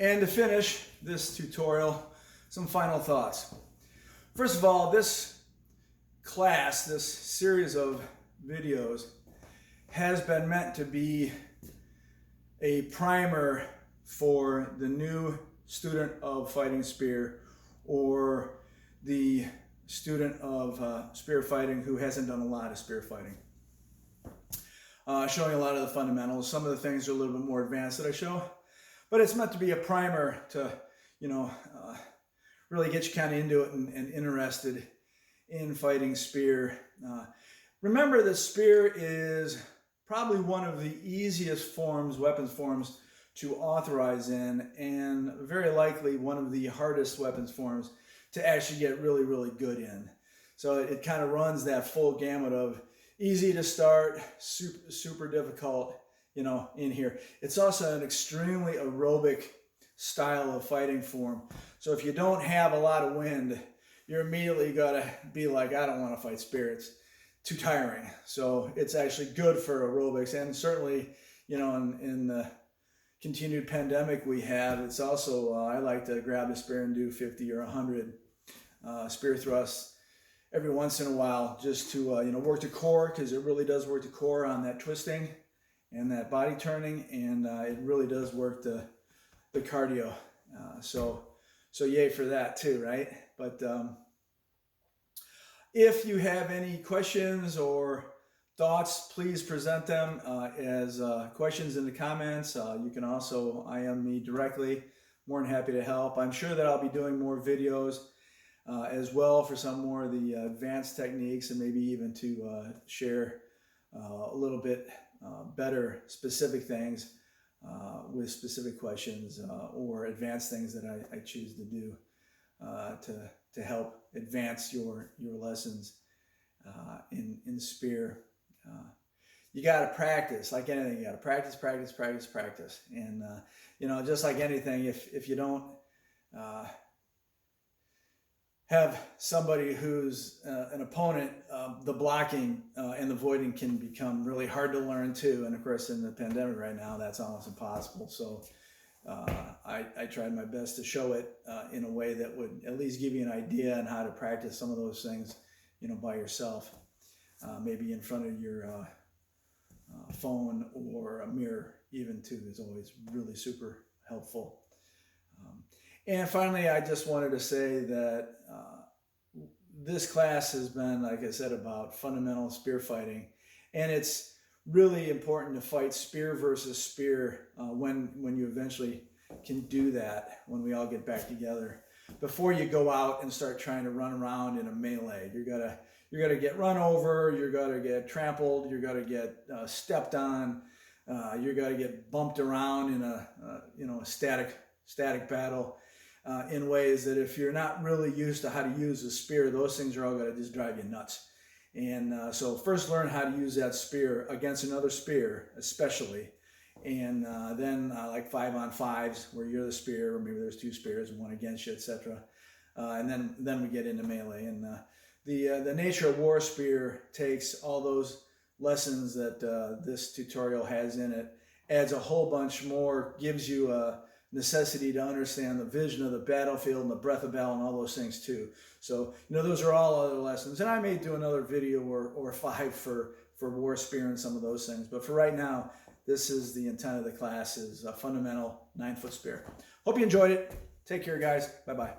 And to finish this tutorial, some final thoughts. First of all, this class, this series of videos has been meant to be a primer for the new student of fighting spear or the student of spear fighting who hasn't done a lot of spear fighting. Showing a lot of the fundamentals. Some of the things are a little bit more advanced that I show, but it's meant to be a primer to, really get you kind of into it and interested in fighting spear. Remember that spear is probably one of the easiest weapons forms to authorize in, and very likely one of the hardest weapons forms to actually get really, really good in. So it kind of runs that full gamut of easy to start, super difficult, in here. It's also an extremely aerobic style of fighting form. So if you don't have a lot of wind, you're immediately gotta be like, I don't want to fight spear. It's too tiring. So it's actually good for aerobics, and certainly, in the continued pandemic we have, it's also, I like to grab the spear and do 50 or 100 spear thrusts every once in a while, just to work the core, because it really does work the core on that twisting and that body turning, and it really does work the cardio. So yay for that too, right? But if you have any questions or thoughts, please present them as questions in the comments. You can also IM me directly. More than happy to help. I'm sure that I'll be doing more videos as well for some more of the advanced techniques, and maybe even to share a little bit better specific things with specific questions or advanced things that I choose to do to help advance your lessons in spear. You got to practice, like anything. You got to practice. And just like anything, if you don't have somebody who's an opponent, the blocking and the voiding can become really hard to learn too. And of course, in the pandemic right now, that's almost impossible. So I tried my best to show it in a way that would at least give you an idea on how to practice some of those things, by yourself, maybe in front of your phone or a mirror even too is always really super helpful. And finally, I just wanted to say that this class has been, like I said, about fundamental spear fighting, and it's really important to fight spear versus spear when you eventually can do that, when we all get back together, before you go out and start trying to run around in a melee. You're gonna get run over, you're gonna get trampled, you're gonna get stepped on, you're gonna get bumped around in a static battle. In ways that if you're not really used to how to use a spear, those things are all going to just drive you nuts. And so first learn how to use that spear against another spear, especially. And then like 5-on-5s where you're the spear, or maybe there's 2 spears and one against you, etc. And then we get into melee. And the Nature of War spear takes all those lessons that this tutorial has in it, adds a whole bunch more, gives you a necessity to understand the vision of the battlefield and the breadth of battle and all those things too. So, those are all other lessons. And I may do another video or 5 for war spear and some of those things. But for right now, this is the intent of the class, is a fundamental 9-foot spear. Hope you enjoyed it. Take care, guys. Bye-bye.